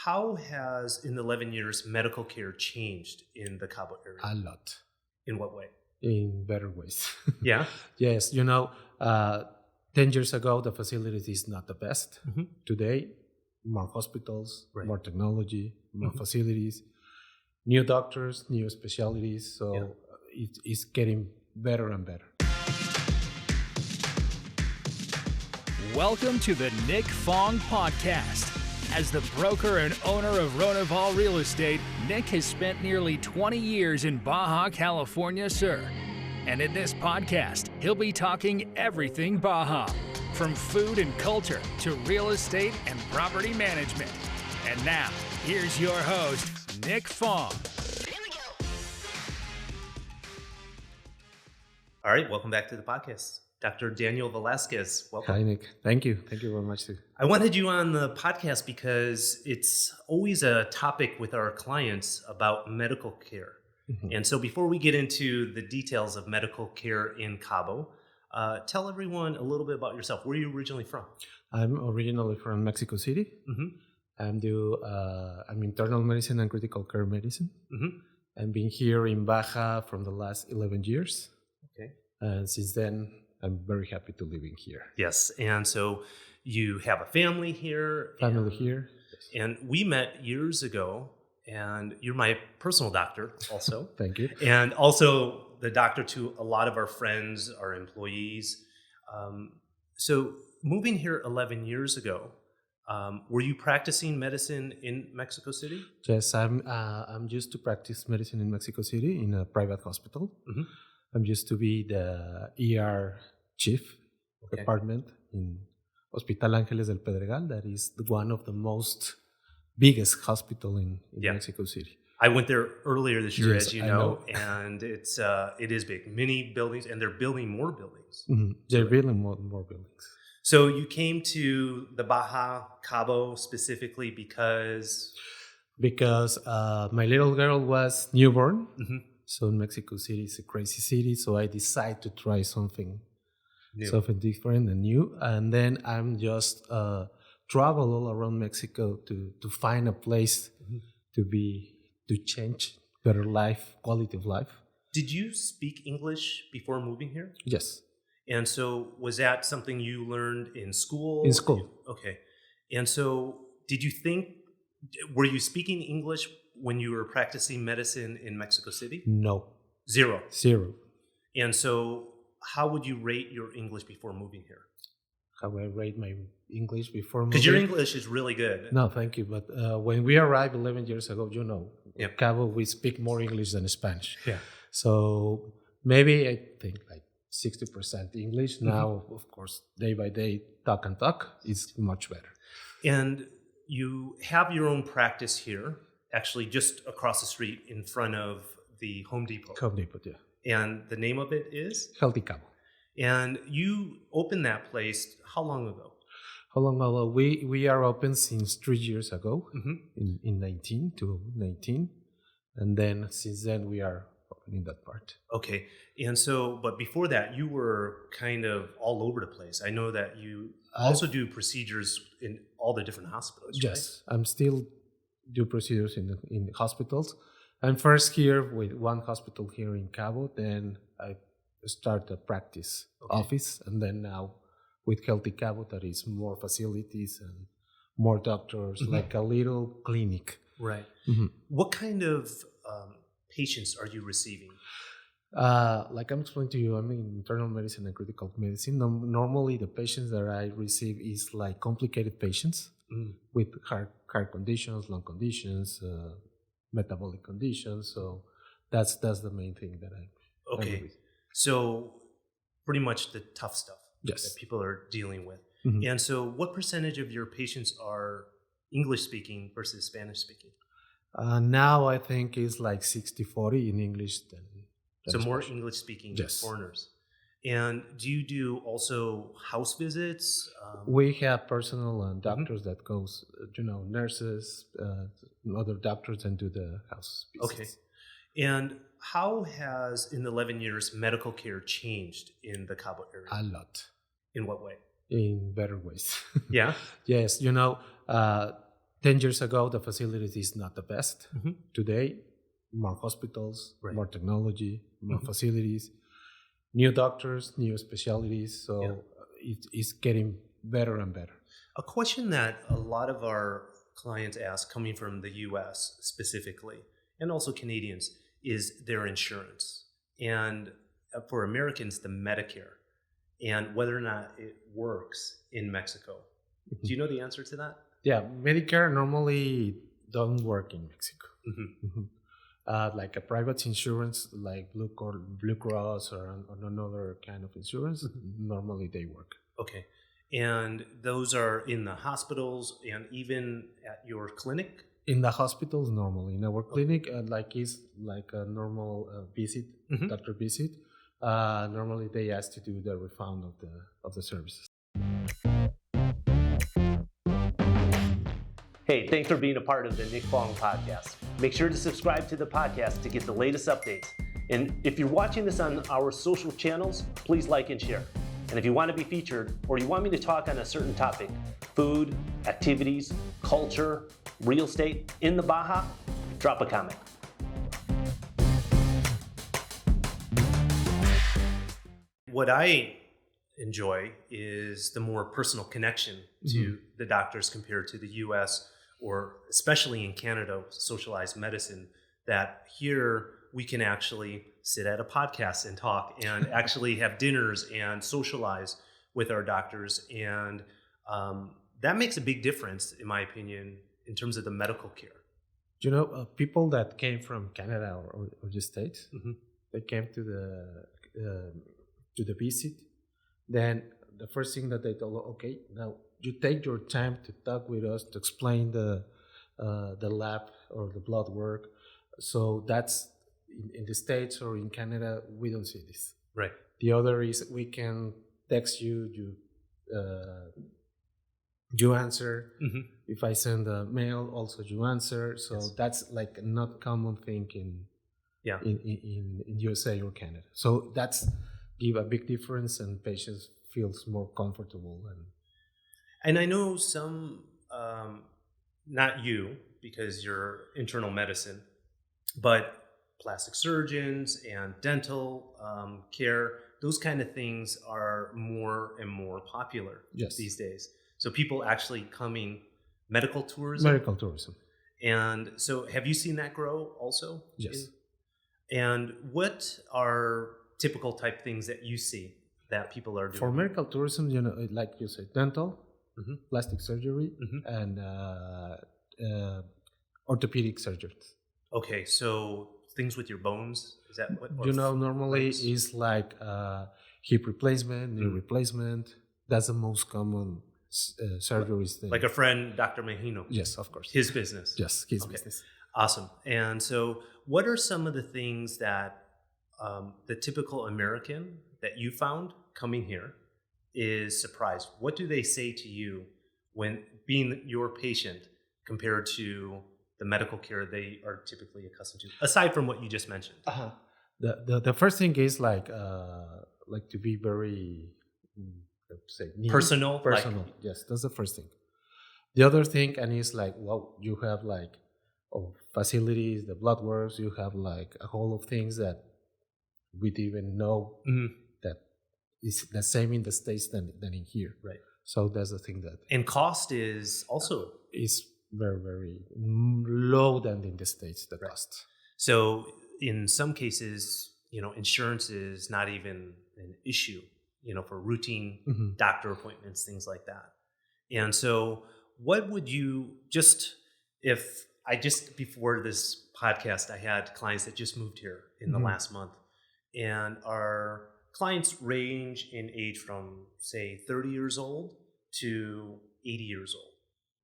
how has, in the 11 years, medical care changed in the Cabo area? A lot. In what way? In better ways. Yeah? Yes, 10 years ago, the facility is not the best. Mm-hmm. Today, more hospitals, Right. more technology, more Mm-hmm. facilities, new doctors, new specialties. So Yeah. it's getting better and better. Welcome to the Nick Fong Podcast. As the broker and owner of Ronival Real Estate, Nick has spent nearly 20 years in Baja California, sir. And in this podcast, he'll be talking everything Baja, from food and culture to real estate and property management. And now, here's your host, Nick Fong. All right, welcome back to the podcast. Dr. Daniel Velazquez, welcome. Hi, Nick. Thank you. Thank you very much. I wanted you on the podcast because it's always a topic with our clients about medical care. Mm-hmm. And so before we get into the details of medical care in Cabo, tell everyone a little bit about yourself. Where are you originally from? I'm originally from Mexico City. Mm-hmm. I'm internal medicine and critical care medicine. Mm-hmm. I've been here in Baja from the last 11 years. Okay. And since then, I'm very happy to living here. Yes, and so you have a family here. Family here. And we met years ago, and you're my personal doctor also. Thank you. And also the doctor to a lot of our friends, our employees. So moving here 11 years ago, were you practicing medicine in Mexico City? Yes, I'm used to practice medicine in Mexico City in a private hospital. Mm-hmm. I'm used to be the ER chief department in Hospital Ángeles del Pedregal. That is one of the most biggest hospital in Mexico City. I went there earlier this year, Yes, as you I know, and it is big. Many buildings, and they're building more buildings. Mm-hmm. They're building more buildings. So you came to the Baja Cabo specifically because my little girl was newborn. Mm-hmm. So Mexico City is a crazy city. So I decided to try something different and new. And then I'm just travel all around Mexico to find a place to change better life, quality of life. Did you speak English before moving here? Yes. And so was that something you learned in school? In school. Okay. And so were you speaking English when you were practicing medicine in Mexico City? No. Zero. And so how would you rate your English before moving here? How I rate my English before moving? Because your English is really good. No, thank you. But when we arrived 11 years ago, in Cabo, we speak more English than Spanish. Yeah. So maybe I think like 60% English. Mm-hmm. Now, of course, day by day, talk is much better. And you have your own practice here, actually just across the street in front of the Home Depot. Home Depot, yeah. And the name of it is? Healthy Cabo. And you opened that place how long ago? How long ago? We are open since 3 years ago, Mm-hmm. in 19. And then since then we are opening that part. Okay. And so, but before that, you were kind of all over the place. I know that you also do procedures in all the different hospitals, yes, right? I'm still do procedures in hospitals. I'm first here with one hospital here in Cabo, then I start a practice office, and then now with Healthy Cabo, that is more facilities and more doctors, like a little clinic. Right. Mm-hmm. What kind of patients are you receiving? Like I'm explaining to you, I'm in internal medicine and critical medicine. Normally, the patients that I receive is like complicated patients with heart conditions, lung conditions, metabolic conditions. So that's the main thing that I Okay. So pretty much the tough stuff that people are dealing with. Mm-hmm. And so what percentage of your patients are English speaking versus Spanish speaking? Now I think it's like 60-40 in English than so more Spanish. English speaking foreigners. And do you do also house visits? We have personal and doctors that goes, nurses, other doctors, and do the house visits. Okay. And how has, in the 11 years, medical care changed in the Cabo area? A lot. In what way? In better ways. Yeah? Yes. 10 years ago, the facility is not the best. Mhm. Today, more hospitals, Right. more technology, more Mhm. facilities, new doctors, new specialties. So Yeah. it's getting better and better. A question that a lot of our clients ask, coming from the US specifically, and also Canadians, is their insurance. And for Americans, the Medicare, and whether or not it works in Mexico. Do you know the answer to that? Yeah, Medicare normally don't work in Mexico. Mhm. Mhm. Like a private insurance, like Blue Cross or another kind of insurance, normally they work. Okay. And those are in the hospitals and even at your clinic? In the hospitals, normally in our clinic, like is like a normal visit, Mhm. doctor visit. Normally, they ask to do the refund of the services. Hey, thanks for being a part of the Nick Fong podcast. Make sure to subscribe to the podcast to get the latest updates. And if you're watching this on our social channels, please like and share. And if you want to be featured or you want me to talk on a certain topic, food, activities, culture, real estate in the Baja, drop a comment. What I enjoy is the more personal connection to the doctors compared to the US, or especially in Canada, socialized medicine, that here we can actually sit at a podcast and talk and actually have dinners and socialize with our doctors. And that makes a big difference, in my opinion, in terms of the medical care. You know, people that came from Canada or the States, Mhm. they came to the visit. Then the first thing that they told, okay, now you take your time to talk with us to explain the lab or the blood work. So that's in the States or in Canada, we don't see this. Right. The other is we can text you, you answer. Mhm. If I send a mail, also you answer. So Yes. that's like a not common thing Yeah. in USA or Canada. So that's give a big difference, and patients feels more comfortable. And I know some, not you, because you're internal medicine, but plastic surgeons and dental care, those kind of things are more and more popular Yes. these days. So people actually coming, medical tourism. Medical tourism. And so have you seen that grow also? Yes. And what are typical type things that you see that people are doing? For medical tourism, you know, like you said, dental, Mhm. plastic surgery, Mhm. and orthopedic surgeons. Okay, so things with your bones, is that what? You know, normally legs? is like hip replacement, knee replacement. That's the most common surgeries. Like a friend, Dr. Mejino. Yes, of course. His business. Yes, his Okay. business. Awesome. And so, what are some of the things that the typical American that you found coming here is surprised? What do they say to you when being your patient compared to the medical care they are typically accustomed to, aside from what you just mentioned? Uh-huh. The first thing is like to be very let's say neat, Personal, personal. Yes, that's the first thing. The other thing, and it's like, wow, you have like facilities, the blood works, you have like a whole of things that we didn't even know that is the same in the States than in here. Right. So that's the thing that And cost is also is very, very low than in the States, the cost. so. In some cases, insurance is not even an issue, for routine doctor appointments, things like that. And so, what would you before this podcast, I had clients that just moved here in the last month, and our clients range in age from, say, 30 years old to 80 years old.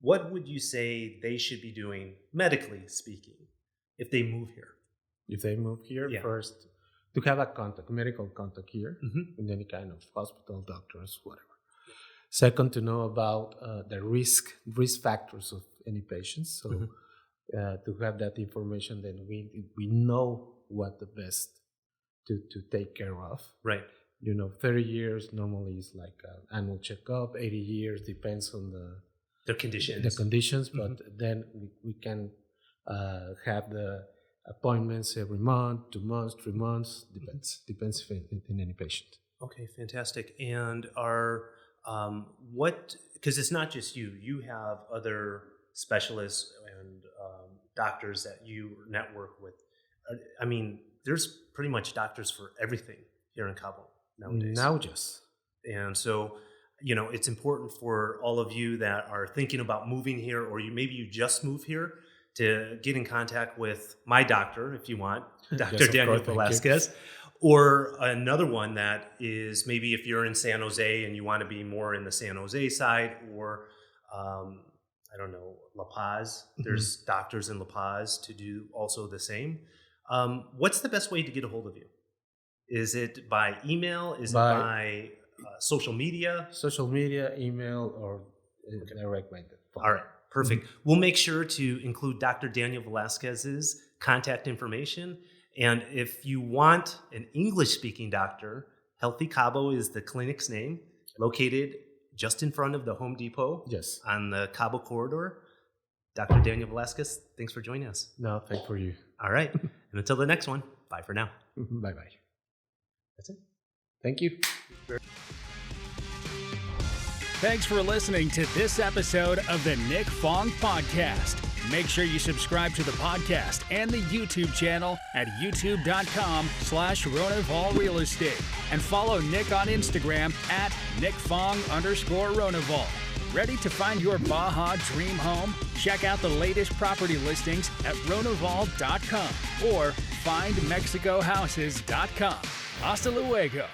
What would you say they should be doing, medically speaking, if they move here? If they move here, Yeah. first, to have a contact, medical contact here, Mhm. in any kind of hospital, doctors, whatever. Second, to know about the risk factors of any patients. So to have that information, then we know what the best to take care of. Right. 30 years normally is like an annual checkup. 80 years depends on The conditions. the conditions, but then we can have the appointments every month, 2 months, 3 months, depends in any patient. Okay, fantastic. And because it's not just you have other specialists and doctors that you network with. I mean, there's pretty much doctors for everything here in Cabo nowadays. Now, yes. And so, it's important for all of you that are thinking about moving here, or maybe you just moved here, to get in contact with my doctor if you want, Dr. Yes, of Daniel course, thank Velazquez, or another one that is maybe if you're in San Jose and you want to be more in the San Jose side, or I don't know, La Paz. There's doctors in La Paz to do also the same. What's the best way to get a hold of you? Is it by email? Is it by social media? Social media, email, or direct by the phone. All right, perfect. We'll make sure to include Dr. Daniel Velazquez's contact information. And if you want an English-speaking doctor, Healthy Cabo is the clinic's name, located just in front of the Home Depot. Yes. On the Cabo corridor. Dr. Daniel Velazquez, thanks for joining us. No, thank for you. All right. And until the next one, bye for now. Bye-bye. That's it. Thank you. Thanks for listening to this episode of the Nick Fong Podcast. Make sure you subscribe to the podcast and the YouTube channel at youtube.com/Ronival Real Estate, and follow Nick on Instagram at NickFong_Ronival. Ready to find your Baja dream home? Check out the latest property listings at Ronival.com or findmexicohouses.com. Hasta luego.